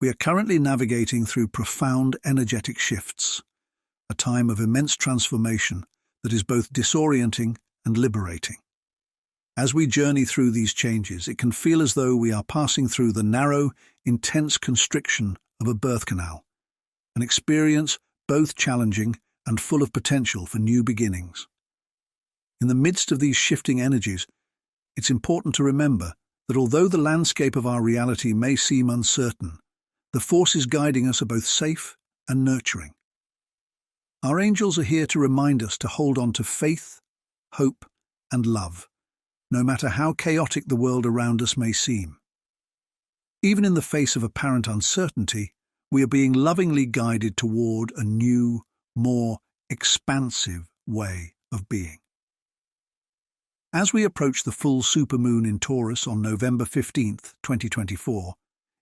We are currently navigating through profound energetic shifts, a time of immense transformation that is both disorienting and liberating. As we journey through these changes, it can feel as though we are passing through the narrow, intense constriction of a birth canal, an experience both challenging and full of potential for new beginnings. In the midst of these shifting energies, it's important to remember that although the landscape of our reality may seem uncertain, the forces guiding us are both safe and nurturing. Our angels are here to remind us to hold on to faith, hope, and love, no matter how chaotic the world around us may seem. Even in the face of apparent uncertainty, we are being lovingly guided toward a new, more expansive way of being. As we approach the full supermoon in Taurus on November 15th, 2024,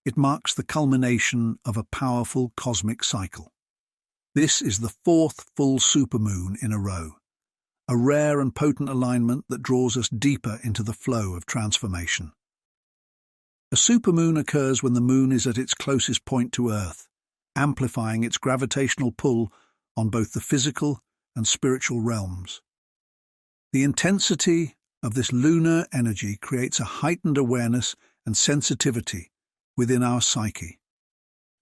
it marks the culmination of a powerful cosmic cycle. This is the fourth full supermoon in a row, a rare and potent alignment that draws us deeper into the flow of transformation. A supermoon occurs when the moon is at its closest point to Earth, amplifying its gravitational pull on both the physical and spiritual realms. The intensity of this lunar energy creates a heightened awareness and sensitivity within our psyche,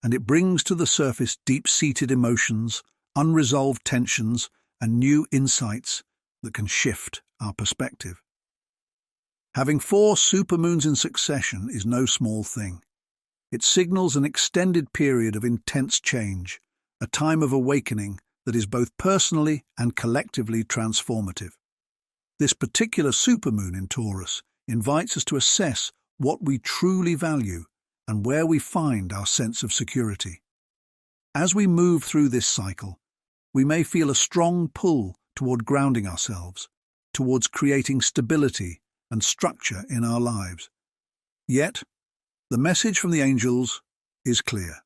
and it brings to the surface deep-seated emotions, unresolved tensions, and new insights that can shift our perspective. Having 4 supermoons in succession is no small thing. It signals an extended period of intense change, a time of awakening that is both personally and collectively transformative. This particular supermoon in Taurus invites us to assess what we truly value and where we find our sense of security. As we move through this cycle, we may feel a strong pull toward grounding ourselves, towards creating stability and structure in our lives. Yet, the message from the angels is clear.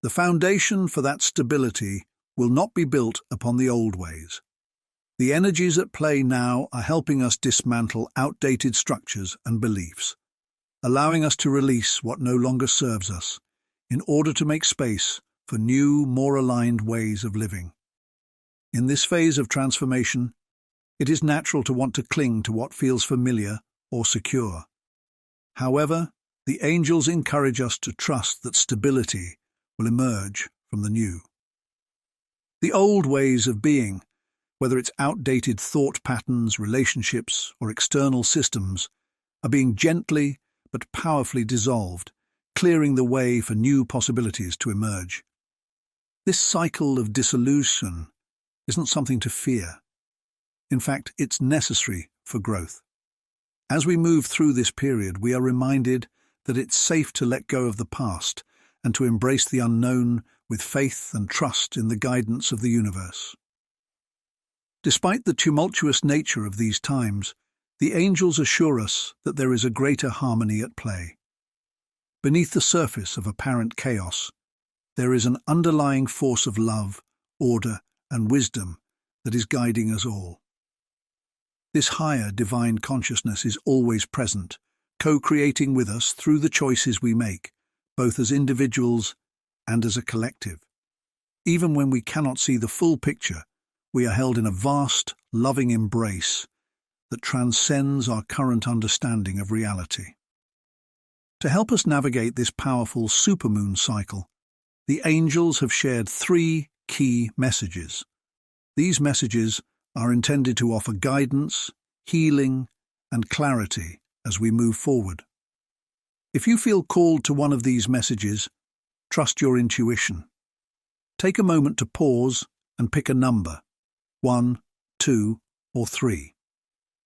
The foundation for that stability will not be built upon the old ways. The energies at play now are helping us dismantle outdated structures and beliefs, allowing us to release what no longer serves us, in order to make space for new, more aligned ways of living. In this phase of transformation, it is natural to want to cling to what feels familiar or secure. However, the angels encourage us to trust that stability will emerge from the new. The old ways of being, whether it's outdated thought patterns, relationships, or external systems, are being gently but powerfully dissolved, clearing the way for new possibilities to emerge. This cycle of dissolution isn't something to fear. In fact, it's necessary for growth. As we move through this period, we are reminded that it's safe to let go of the past and to embrace the unknown with faith and trust in the guidance of the universe. Despite the tumultuous nature of these times, the angels assure us that there is a greater harmony at play. Beneath the surface of apparent chaos, there is an underlying force of love, order, and wisdom that is guiding us all. This higher divine consciousness is always present, co-creating with us through the choices we make, both as individuals and as a collective. Even when we cannot see the full picture, we are held in a vast, loving embrace that transcends our current understanding of reality. To help us navigate this powerful supermoon cycle, the angels have shared 3 key messages. These messages are intended to offer guidance, healing, and clarity as we move forward. If you feel called to one of these messages, trust your intuition. Take a moment to pause and pick a number, 1, 2, or 3.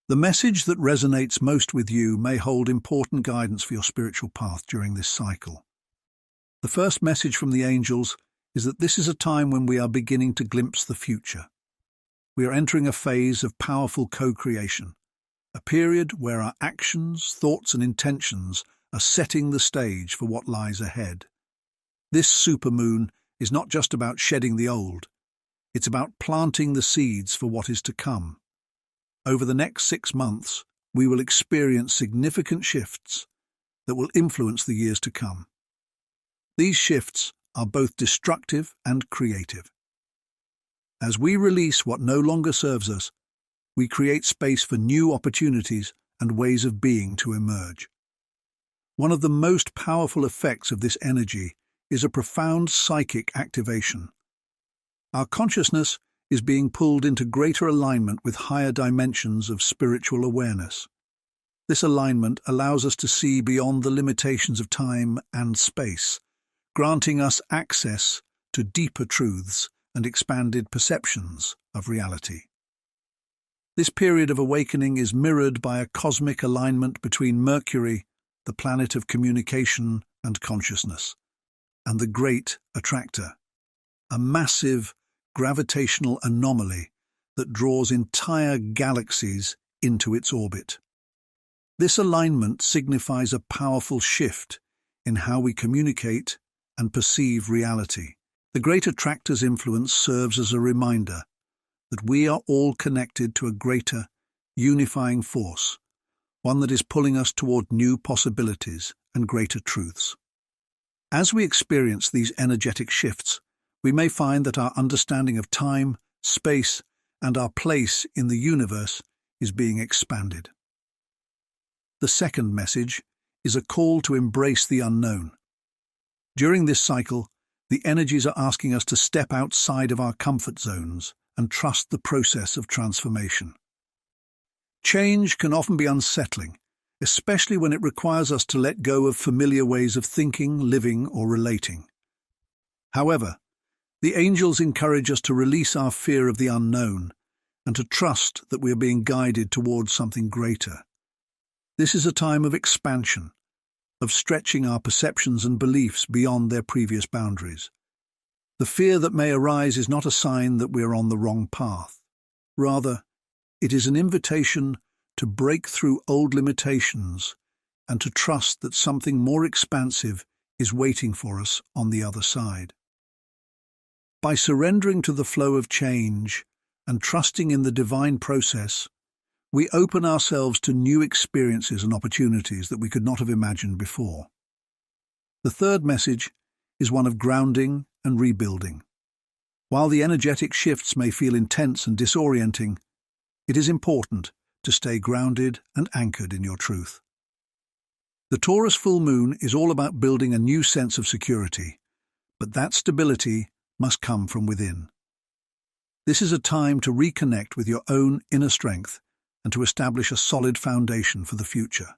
The message that resonates most with you may hold important guidance for your spiritual path during this cycle. The first message from the angels is that this is a time when we are beginning to glimpse the future. We are entering a phase of powerful co-creation, a period where our actions, thoughts, and intentions are setting the stage for what lies ahead. This supermoon is not just about shedding the old, it's about planting the seeds for what is to come. Over the next 6 months, we will experience significant shifts that will influence the years to come. These shifts are both destructive and creative. As we release what no longer serves us, we create space for new opportunities and ways of being to emerge. One of the most powerful effects of this energy is a profound psychic activation. Our consciousness is being pulled into greater alignment with higher dimensions of spiritual awareness. This alignment allows us to see beyond the limitations of time and space, granting us access to deeper truths and expanded perceptions of reality. This period of awakening is mirrored by a cosmic alignment between Mercury, the planet of communication and consciousness, and the Great Attractor, a massive gravitational anomaly that draws entire galaxies into its orbit. This alignment signifies a powerful shift in how we communicate and perceive reality. The Great Attractor's influence serves as a reminder that we are all connected to a greater, unifying force, one that is pulling us toward new possibilities and greater truths. As we experience these energetic shifts, we may find that our understanding of time, space, and our place in the universe is being expanded. The second message is a call to embrace the unknown. During this cycle, the energies are asking us to step outside of our comfort zones and trust the process of transformation. Change can often be unsettling, especially when it requires us to let go of familiar ways of thinking, living, or relating. However, the angels encourage us to release our fear of the unknown and to trust that we are being guided towards something greater. This is a time of expansion, of stretching our perceptions and beliefs beyond their previous boundaries. The fear that may arise is not a sign that we are on the wrong path. Rather, it is an invitation to break through old limitations and to trust that something more expansive is waiting for us on the other side. By surrendering to the flow of change and trusting in the divine process, we open ourselves to new experiences and opportunities that we could not have imagined before. The third message is one of grounding and rebuilding. While the energetic shifts may feel intense and disorienting, it is important to stay grounded and anchored in your truth. The Taurus full moon is all about building a new sense of security, but that stability must come from within. This is a time to reconnect with your own inner strength and to establish a solid foundation for the future.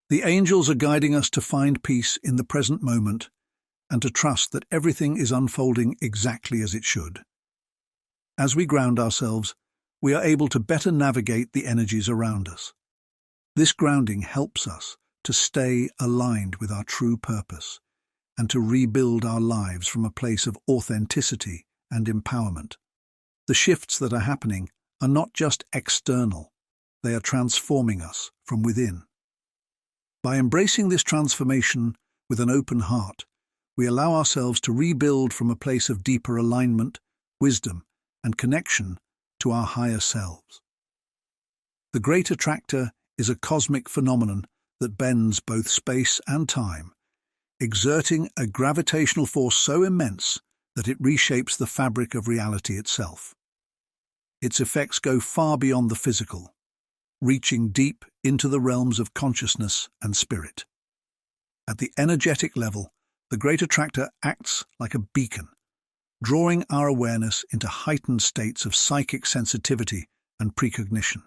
The angels are guiding us to find peace in the present moment and to trust that everything is unfolding exactly as it should. As we ground ourselves, we are able to better navigate the energies around us. This grounding helps us to stay aligned with our true purpose and to rebuild our lives from a place of authenticity and empowerment. The shifts that are happening are not just external, they are transforming us from within. By embracing this transformation with an open heart, we allow ourselves to rebuild from a place of deeper alignment, wisdom, and connection to our higher selves. The Great Attractor is a cosmic phenomenon that bends both space and time, exerting a gravitational force so immense that it reshapes the fabric of reality itself. Its effects go far beyond the physical, reaching deep into the realms of consciousness and spirit. At the energetic level, the Great Attractor acts like a beacon, drawing our awareness into heightened states of psychic sensitivity and precognition.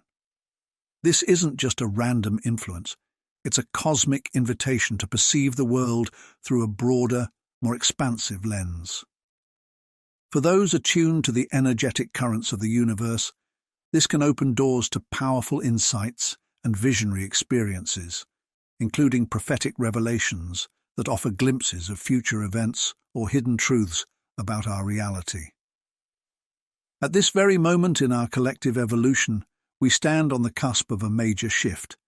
This isn't just a random influence, it's a cosmic invitation to perceive the world through a broader, more expansive lens. For those attuned to the energetic currents of the universe, this can open doors to powerful insights and visionary experiences, including prophetic revelations that offer glimpses of future events or hidden truths about our reality. At this very moment in our collective evolution, we stand on the cusp of a major shift.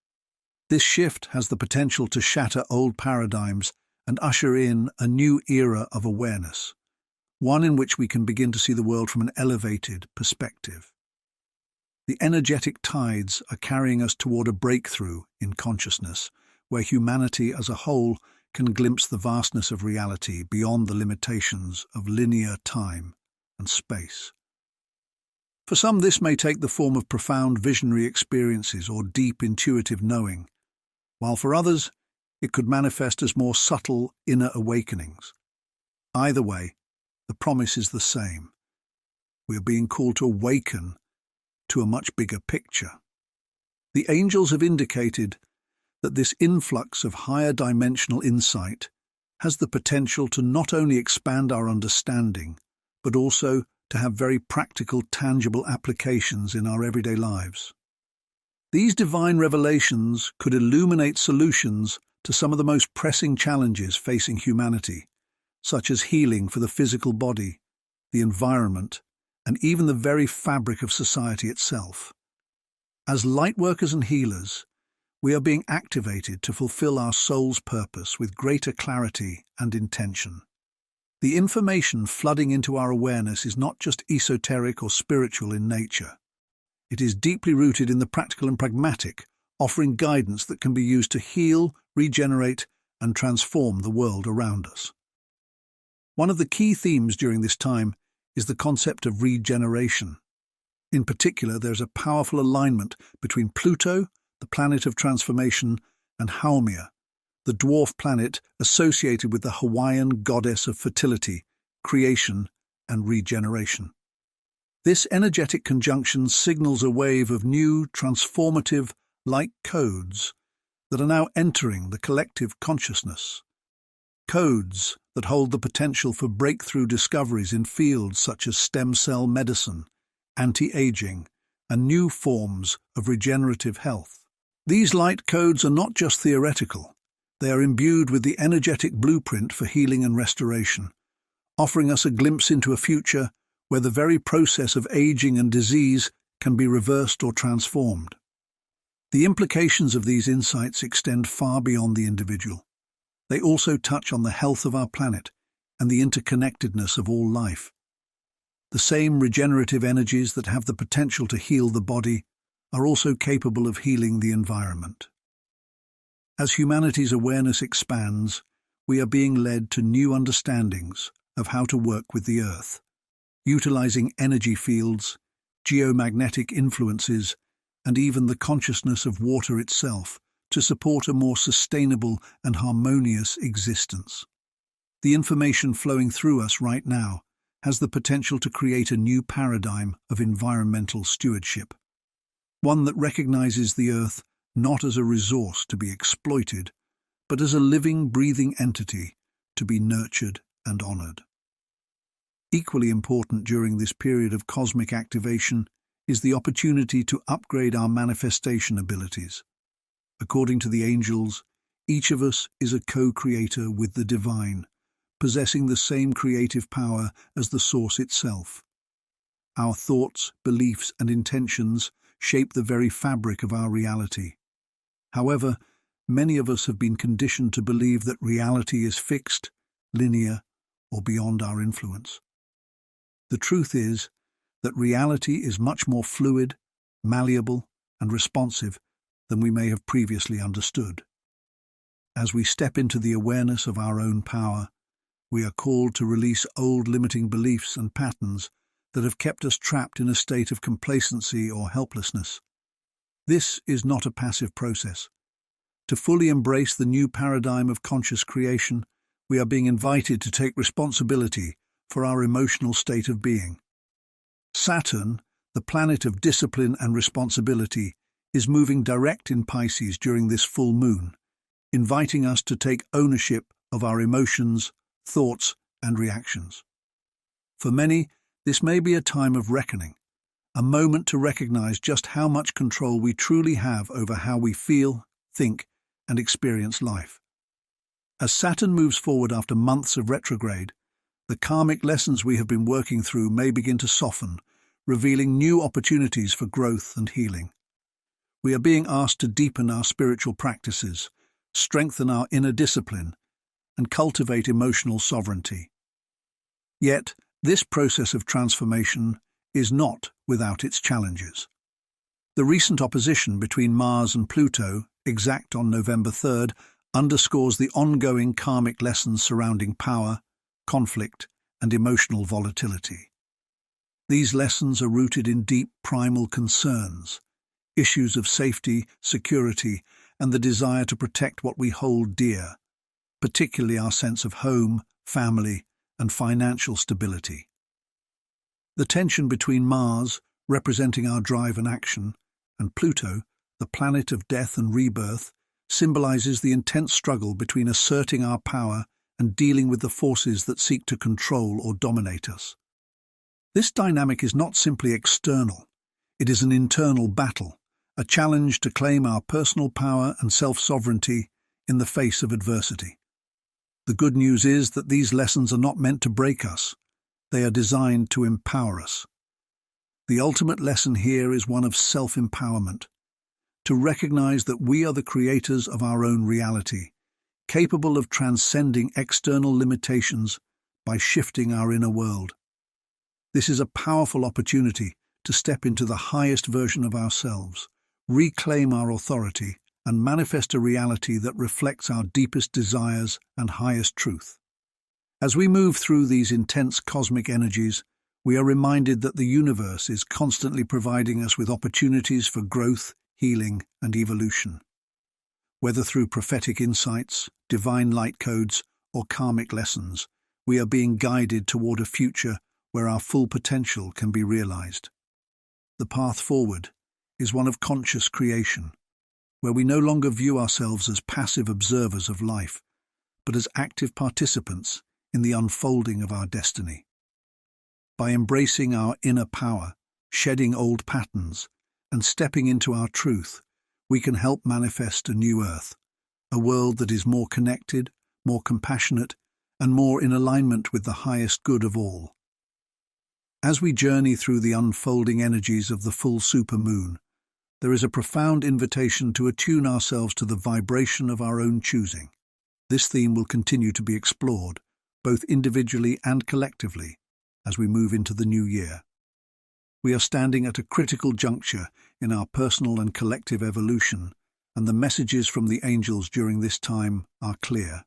This shift has the potential to shatter old paradigms and usher in a new era of awareness, one in which we can begin to see the world from an elevated perspective. The energetic tides are carrying us toward a breakthrough in consciousness, where humanity as a whole can glimpse the vastness of reality beyond the limitations of linear time and space. For some, this may take the form of profound visionary experiences or deep intuitive knowing, while for others, it could manifest as more subtle inner awakenings. Either way, the promise is the same. We are being called to awaken to a much bigger picture. The angels have indicated that this influx of higher dimensional insight has the potential to not only expand our understanding, but also to have very practical, tangible applications in our everyday lives. These divine revelations could illuminate solutions to some of the most pressing challenges facing humanity, such as healing for the physical body, the environment, and even the very fabric of society itself. As lightworkers and healers, we are being activated to fulfill our soul's purpose with greater clarity and intention. The information flooding into our awareness is not just esoteric or spiritual in nature. It is deeply rooted in the practical and pragmatic, offering guidance that can be used to heal, regenerate, and transform the world around us. One of the key themes during this time is the concept of regeneration. In particular, there's a powerful alignment between Pluto, the planet of transformation, and Haumea, the dwarf planet associated with the Hawaiian goddess of fertility, creation, and regeneration. This energetic conjunction signals a wave of new, transformative, light codes that are now entering the collective consciousness. Codes that hold the potential for breakthrough discoveries in fields such as stem cell medicine, anti-aging, and new forms of regenerative health. These light codes are not just theoretical. They are imbued with the energetic blueprint for healing and restoration, offering us a glimpse into a future where the very process of aging and disease can be reversed or transformed. The implications of these insights extend far beyond the individual. They also touch on the health of our planet and the interconnectedness of all life. The same regenerative energies that have the potential to heal the body are also capable of healing the environment. As humanity's awareness expands, we are being led to new understandings of how to work with the Earth, utilizing energy fields, geomagnetic influences, and even the consciousness of water itself to support a more sustainable and harmonious existence. The information flowing through us right now has the potential to create a new paradigm of environmental stewardship, one that recognizes the Earth not as a resource to be exploited, but as a living, breathing entity to be nurtured and honored. Equally important during this period of cosmic activation is the opportunity to upgrade our manifestation abilities. According to the angels, each of us is a co-creator with the divine, possessing the same creative power as the source itself. Our thoughts, beliefs, and intentions shape the very fabric of our reality. However, many of us have been conditioned to believe that reality is fixed, linear, or beyond our influence. The truth is that reality is much more fluid, malleable, and responsive than we may have previously understood. As we step into the awareness of our own power, we are called to release old limiting beliefs and patterns that have kept us trapped in a state of complacency or helplessness. This is not a passive process. To fully embrace the new paradigm of conscious creation, we are being invited to take responsibility for our emotional state of being. Saturn, the planet of discipline and responsibility, is moving direct in Pisces during this full moon, inviting us to take ownership of our emotions, thoughts, and reactions. For many, this may be a time of reckoning, a moment to recognize just how much control we truly have over how we feel, think, and experience life. As Saturn moves forward after months of retrograde, the karmic lessons we have been working through may begin to soften, revealing new opportunities for growth and healing. We are being asked to deepen our spiritual practices, strengthen our inner discipline, and cultivate emotional sovereignty. Yet, this process of transformation is not without its challenges. The recent opposition between Mars and Pluto, exact on November 3rd, underscores the ongoing karmic lessons surrounding power, conflict, and emotional volatility. These lessons are rooted in deep primal concerns, issues of safety, security, and the desire to protect what we hold dear, particularly our sense of home, family, and financial stability. The tension between Mars, representing our drive and action, and Pluto, the planet of death and rebirth, symbolizes the intense struggle between asserting our power and dealing with the forces that seek to control or dominate us. This dynamic is not simply external, it is an internal battle, a challenge to claim our personal power and self-sovereignty in the face of adversity. The good news is that these lessons are not meant to break us, they are designed to empower us. The ultimate lesson here is one of self-empowerment, to recognize that we are the creators of our own reality, capable of transcending external limitations by shifting our inner world. This is a powerful opportunity to step into the highest version of ourselves, reclaim our authority, and manifest a reality that reflects our deepest desires and highest truth. As we move through these intense cosmic energies, we are reminded that the universe is constantly providing us with opportunities for growth, healing, and evolution. Whether through prophetic insights, divine light codes, or karmic lessons, we are being guided toward a future where our full potential can be realized. The path forward is one of conscious creation, where we no longer view ourselves as passive observers of life, but as active participants in the unfolding of our destiny. By embracing our inner power, shedding old patterns, and stepping into our truth, we can help manifest a new earth, a world that is more connected, more compassionate, and more in alignment with the highest good of all. As we journey through the unfolding energies of the full supermoon, there is a profound invitation to attune ourselves to the vibration of our own choosing. This theme will continue to be explored, both individually and collectively, as we move into the new year. We are standing at a critical juncture in our personal and collective evolution, and the messages from the angels during this time are clear.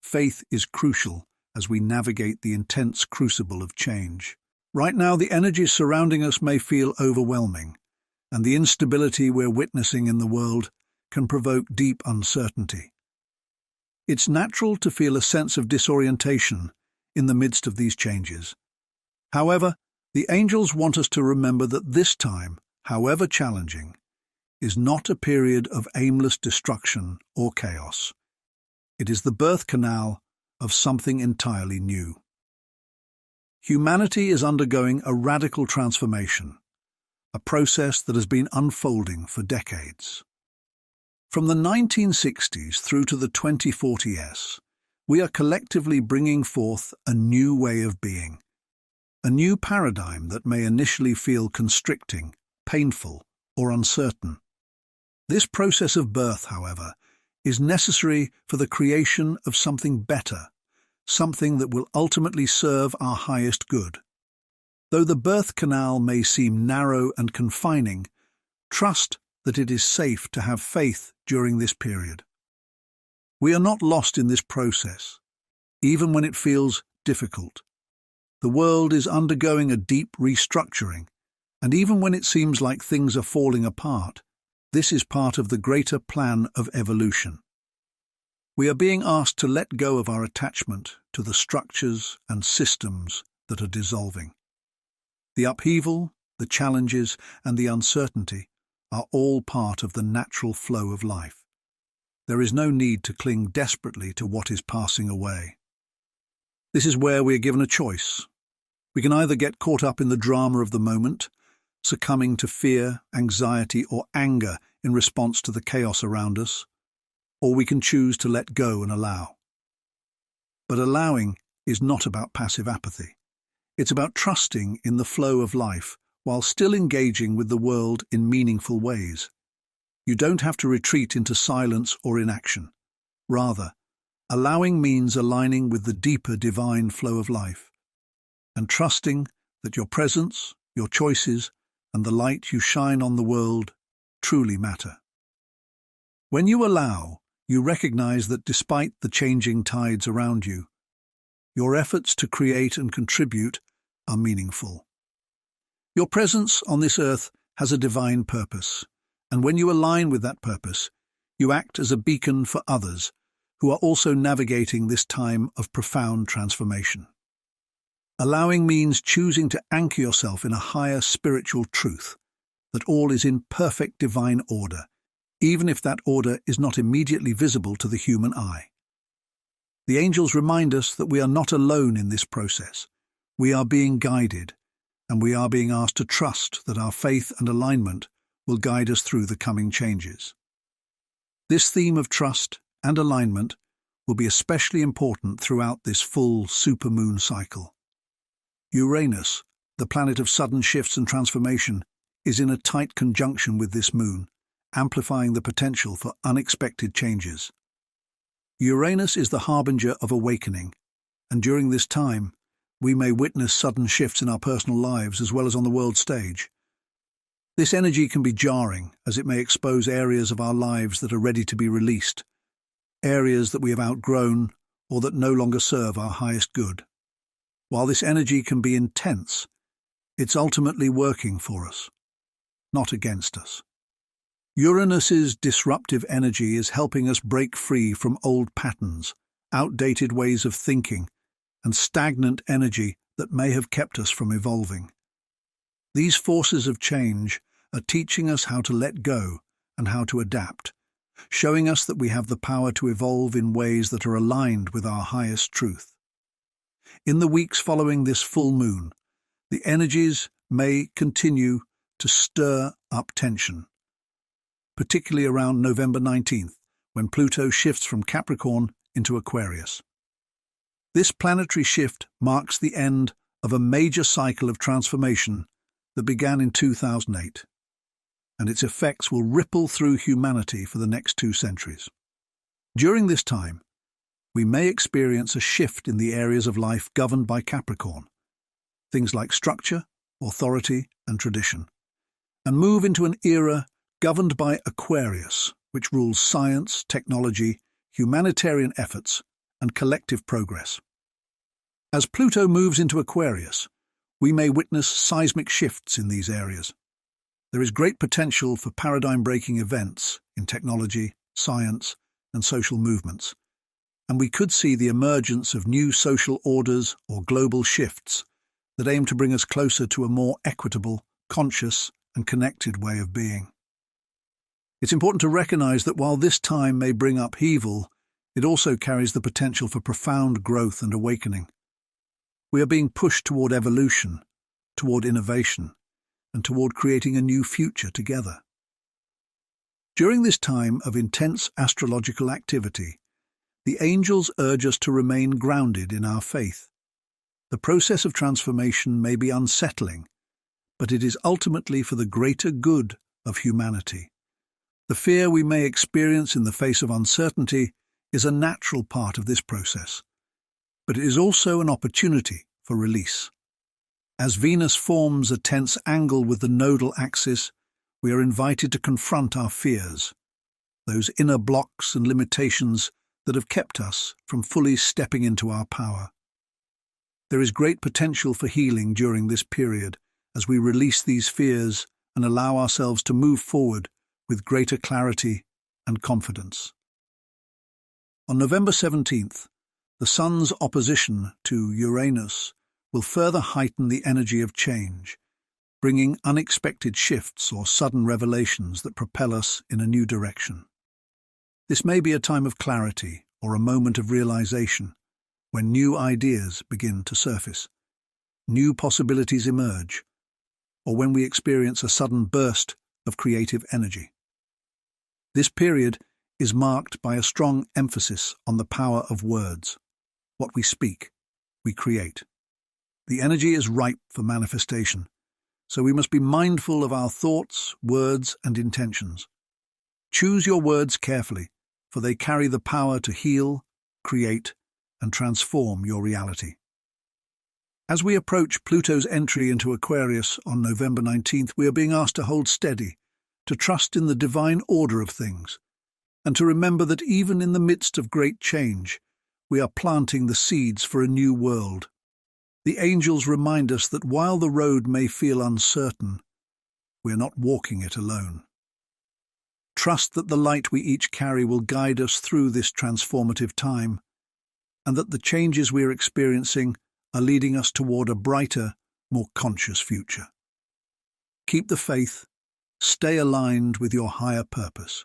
Faith is crucial as we navigate the intense crucible of change. Right now, the energies surrounding us may feel overwhelming, and the instability we're witnessing in the world can provoke deep uncertainty. It's natural to feel a sense of disorientation in the midst of these changes. However, the angels want us to remember that this time, however challenging, is not a period of aimless destruction or chaos. It is the birth canal of something entirely new. Humanity is undergoing a radical transformation, a process that has been unfolding for decades. From the 1960s through to the 2040s, we are collectively bringing forth a new way of being, a new paradigm that may initially feel constricting, painful, or uncertain. This process of birth, however, is necessary for the creation of something better, something that will ultimately serve our highest good. Though the birth canal may seem narrow and confining, trust that it is safe to have faith during this period. We are not lost in this process, even when it feels difficult. The world is undergoing a deep restructuring, and even when it seems like things are falling apart, this is part of the greater plan of evolution. We are being asked to let go of our attachment to the structures and systems that are dissolving. The upheaval, the challenges, and the uncertainty are all part of the natural flow of life. There is no need to cling desperately to what is passing away. This is where we are given a choice. We can either get caught up in the drama of the moment, succumbing to fear, anxiety, or anger in response to the chaos around us, or we can choose to let go and allow. But allowing is not about passive apathy. It's about trusting in the flow of life while still engaging with the world in meaningful ways. You don't have to retreat into silence or inaction. Rather, allowing means aligning with the deeper divine flow of life, and trusting that your presence, your choices, and the light you shine on the world truly matter. When you allow, you recognize that despite the changing tides around you, your efforts to create and contribute are meaningful. Your presence on this earth has a divine purpose, and when you align with that purpose, you act as a beacon for others who are also navigating this time of profound transformation. Allowing means choosing to anchor yourself in a higher spiritual truth, that all is in perfect divine order, even if that order is not immediately visible to the human eye. The angels remind us that we are not alone in this process. We are being guided, and we are being asked to trust that our faith and alignment will guide us through the coming changes. This theme of trust and alignment will be especially important throughout this full supermoon cycle. Uranus, the planet of sudden shifts and transformation, is in a tight conjunction with this moon, amplifying the potential for unexpected changes. Uranus is the harbinger of awakening, and during this time, we may witness sudden shifts in our personal lives as well as on the world stage. This energy can be jarring, as it may expose areas of our lives that are ready to be released, areas that we have outgrown or that no longer serve our highest good. While this energy can be intense, it's ultimately working for us, not against us. Uranus's disruptive energy is helping us break free from old patterns, outdated ways of thinking, and stagnant energy that may have kept us from evolving. These forces of change are teaching us how to let go and how to adapt, showing us that we have the power to evolve in ways that are aligned with our highest truth. In the weeks following this full moon, the energies may continue to stir up tension, particularly around November 19th, when Pluto shifts from Capricorn into Aquarius. This planetary shift marks the end of a major cycle of transformation that began in 2008, and its effects will ripple through humanity for the next 2 centuries. During this time, we may experience a shift in the areas of life governed by Capricorn, things like structure, authority, and tradition, and move into an era governed by Aquarius, which rules science, technology, humanitarian efforts, and collective progress. As Pluto moves into Aquarius, we may witness seismic shifts in these areas. There is great potential for paradigm-breaking events in technology, science, and social movements, and we could see the emergence of new social orders or global shifts that aim to bring us closer to a more equitable, conscious, and connected way of being. It's important to recognize that while this time may bring upheaval, it also carries the potential for profound growth and awakening. We are being pushed toward evolution, toward innovation, and toward creating a new future together. During this time of intense astrological activity, the angels urge us to remain grounded in our faith. The process of transformation may be unsettling, but it is ultimately for the greater good of humanity. The fear we may experience in the face of uncertainty is a natural part of this process, but it is also an opportunity for release. As Venus forms a tense angle with the nodal axis, we are invited to confront our fears, those inner blocks and limitations that have kept us from fully stepping into our power. There is great potential for healing during this period as we release these fears and allow ourselves to move forward with greater clarity and confidence. On November 17th, the Sun's opposition to Uranus will further heighten the energy of change, bringing unexpected shifts or sudden revelations that propel us in a new direction. This may be a time of clarity or a moment of realization when new ideas begin to surface, new possibilities emerge, or when we experience a sudden burst of creative energy. This period is marked by a strong emphasis on the power of words. What we speak, we create. The energy is ripe for manifestation, so we must be mindful of our thoughts, words, and intentions. Choose your words carefully, for they carry the power to heal, create, and transform your reality. As we approach Pluto's entry into Aquarius on November 19th, we are being asked to hold steady, to trust in the divine order of things, and to remember that even in the midst of great change, we are planting the seeds for a new world. The angels remind us that while the road may feel uncertain, we are not walking it alone. Trust that the light we each carry will guide us through this transformative time, and that the changes we are experiencing are leading us toward a brighter, more conscious future. Keep the faith, stay aligned with your higher purpose,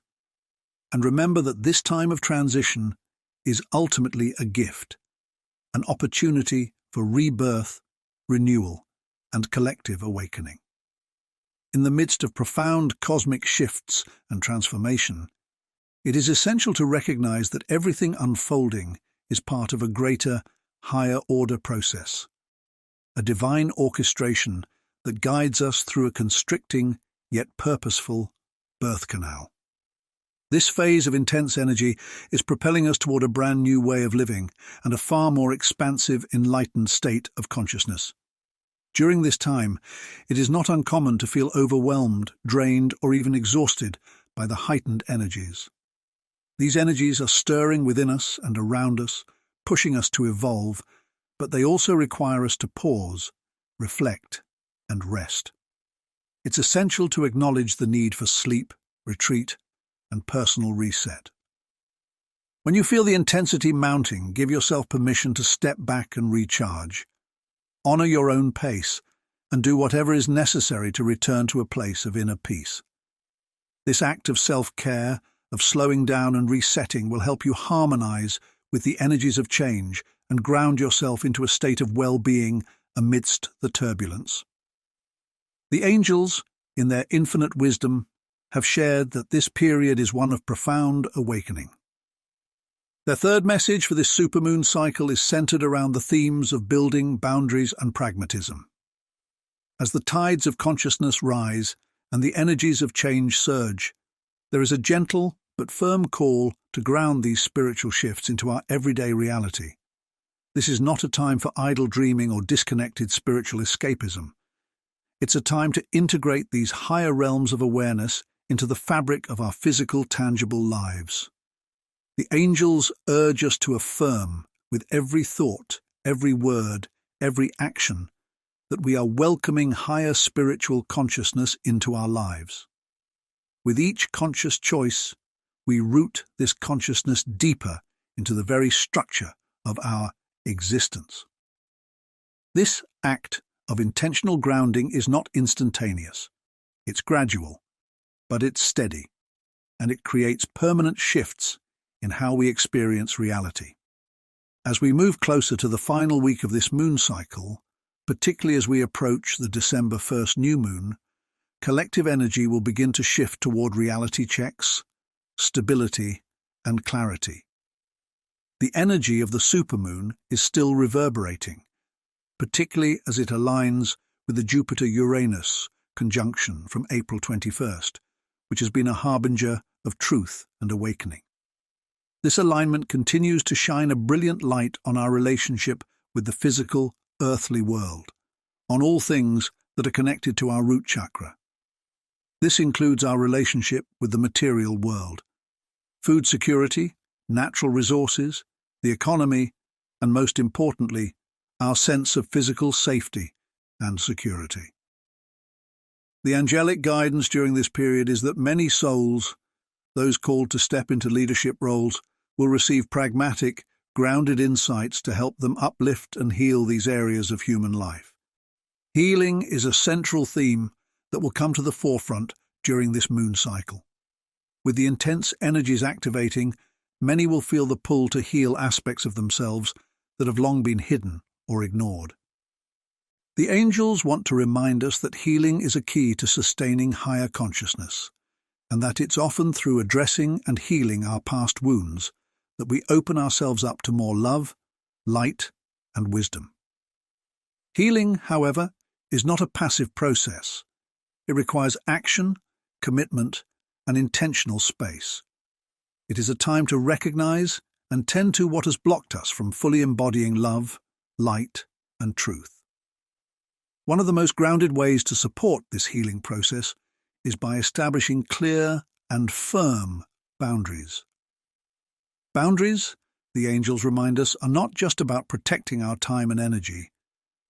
and remember that this time of transition is ultimately a gift, an opportunity for rebirth, renewal, and collective awakening. In the midst of profound cosmic shifts and transformation, it is essential to recognize that everything unfolding is part of a greater, higher-order process, a divine orchestration that guides us through a constricting yet purposeful birth canal. This phase of intense energy is propelling us toward a brand new way of living and a far more expansive, enlightened state of consciousness. During this time, it is not uncommon to feel overwhelmed, drained, or even exhausted by the heightened energies. These energies are stirring within us and around us, pushing us to evolve, but they also require us to pause, reflect, and rest. It's essential to acknowledge the need for sleep, retreat, and personal reset. When you feel the intensity mounting, give yourself permission to step back and recharge. Honor your own pace and do whatever is necessary to return to a place of inner peace. This act of self-care, of slowing down and resetting, will help you harmonize with the energies of change and ground yourself into a state of well-being amidst the turbulence. The angels, in their infinite wisdom, have shared that this period is one of profound awakening. Their third message for this supermoon cycle is centered around the themes of building, boundaries, and pragmatism. As the tides of consciousness rise and the energies of change surge, there is a gentle but firm call to ground these spiritual shifts into our everyday reality. This is not a time for idle dreaming or disconnected spiritual escapism. It's a time to integrate these higher realms of awareness into the fabric of our physical, tangible lives. The angels urge us to affirm, with every thought, every word, every action, that we are welcoming higher spiritual consciousness into our lives. With each conscious choice, we root this consciousness deeper into the very structure of our existence. This act of intentional grounding is not instantaneous. It's gradual, but it's steady, and it creates permanent shifts in how we experience reality. As we move closer to the final week of this moon cycle, particularly as we approach the December 1st new moon, collective energy will begin to shift toward reality checks, stability, and clarity. The energy of the supermoon is still reverberating, particularly as it aligns with the Jupiter-Uranus conjunction from April 21st, which has been a harbinger of truth and awakening. This alignment continues to shine a brilliant light on our relationship with the physical, earthly world, on all things that are connected to our root chakra. This includes our relationship with the material world, food security, natural resources, the economy, and most importantly, our sense of physical safety and security. The angelic guidance during this period is that many souls, those called to step into leadership roles, will receive pragmatic, grounded insights to help them uplift and heal these areas of human life. Healing is a central theme that will come to the forefront during this moon cycle. With the intense energies activating, many will feel the pull to heal aspects of themselves that have long been hidden or ignored. The angels want to remind us that healing is a key to sustaining higher consciousness, and that it's often through addressing and healing our past wounds that we open ourselves up to more love, light, and wisdom. Healing, however, is not a passive process. It requires action, commitment, and intentional space. It is a time to recognize and tend to what has blocked us from fully embodying love, light, and truth. One of the most grounded ways to support this healing process is by establishing clear and firm boundaries. Boundaries, the angels remind us, are not just about protecting our time and energy.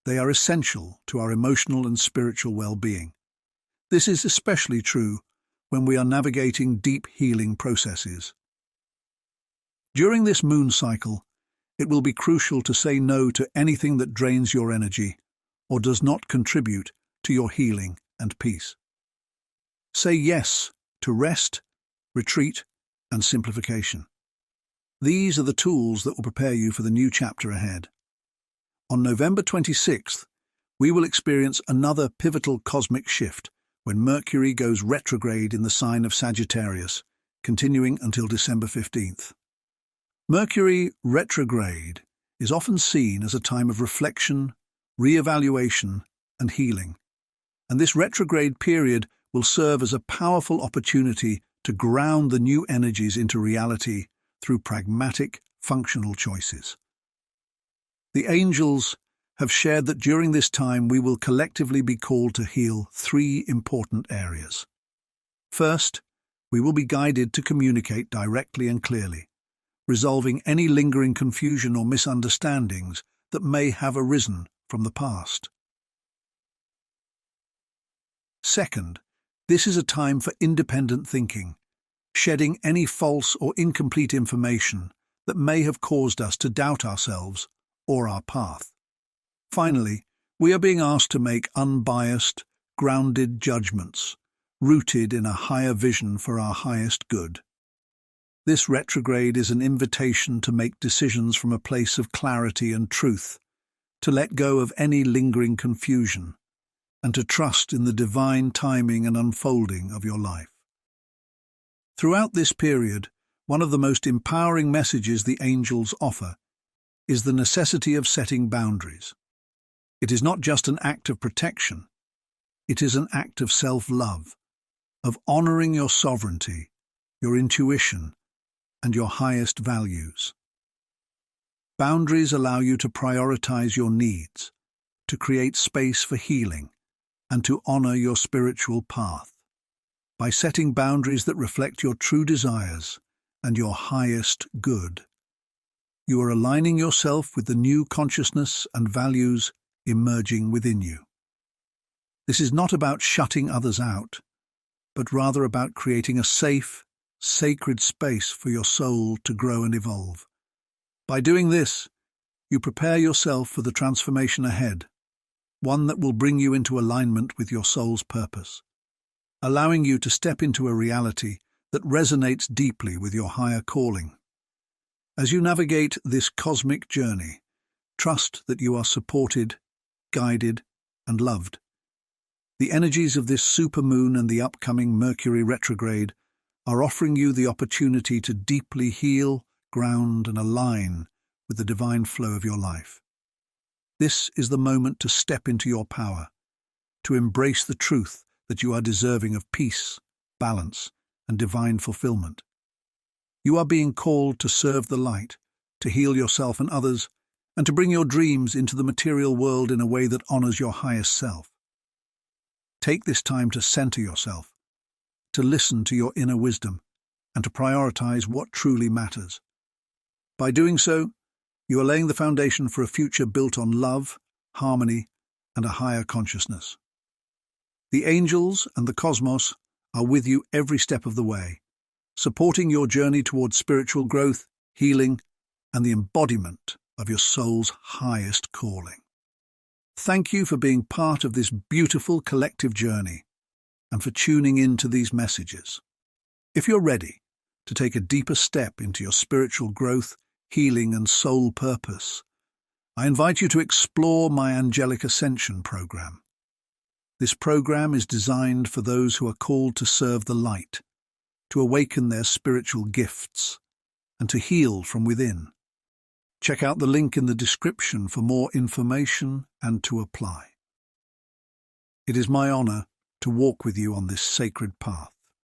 They are essential to our emotional and spiritual well-being. This is especially true when we are navigating deep healing processes. During this moon cycle, it will be crucial to say no to anything that drains your energy or does not contribute to your healing and peace. Say yes to rest, retreat, and simplification. These are the tools that will prepare you for the new chapter ahead. On November 26th, we will experience another pivotal cosmic shift when Mercury goes retrograde in the sign of Sagittarius, continuing until December 15th. Mercury retrograde is often seen as a time of reflection, re-evaluation, and healing, and this retrograde period will serve as a powerful opportunity to ground the new energies into reality through pragmatic, functional choices. The angels have shared that during this time we will collectively be called to heal three important areas. First, we will be guided to communicate directly and clearly, resolving any lingering confusion or misunderstandings that may have arisen from the past. Second, this is a time for independent thinking, shedding any false or incomplete information that may have caused us to doubt ourselves or our path. Finally, we are being asked to make unbiased, grounded judgments, rooted in a higher vision for our highest good. This retrograde is an invitation to make decisions from a place of clarity and truth, to let go of any lingering confusion, and to trust in the divine timing and unfolding of your life. Throughout this period, one of the most empowering messages the angels offer is the necessity of setting boundaries. It is not just an act of protection, it is an act of self-love, of honoring your sovereignty, your intuition, and your highest values. Boundaries allow you to prioritize your needs, to create space for healing, and to honor your spiritual path. By setting boundaries that reflect your true desires and your highest good, you are aligning yourself with the new consciousness and values emerging within you. This is not about shutting others out, but rather about creating a safe, sacred space for your soul to grow and evolve. By doing this, you prepare yourself for the transformation ahead, one that will bring you into alignment with your soul's purpose, allowing you to step into a reality that resonates deeply with your higher calling. As you navigate this cosmic journey, trust that you are supported, guided, and loved. The energies of this supermoon and the upcoming Mercury retrograde are offering you the opportunity to deeply heal, ground, and align with the divine flow of your life. This is the moment to step into your power, to embrace the truth that you are deserving of peace, balance, and divine fulfillment. You are being called to serve the light, to heal yourself and others, and to bring your dreams into the material world in a way that honors your highest self. Take this time to center yourself, to listen to your inner wisdom, and to prioritize what truly matters. By doing so, you are laying the foundation for a future built on love, harmony, and a higher consciousness. The angels and the cosmos are with you every step of the way, supporting your journey towards spiritual growth, healing, and the embodiment of your soul's highest calling. Thank you for being part of this beautiful collective journey and for tuning in to these messages. If you're ready to take a deeper step into your spiritual growth, healing, and soul purpose, I invite you to explore my Angelic Ascension program. This program is designed for those who are called to serve the light, to awaken their spiritual gifts, and to heal from within. Check out the link in the description for more information and to apply. It is my honor to walk with you on this sacred path.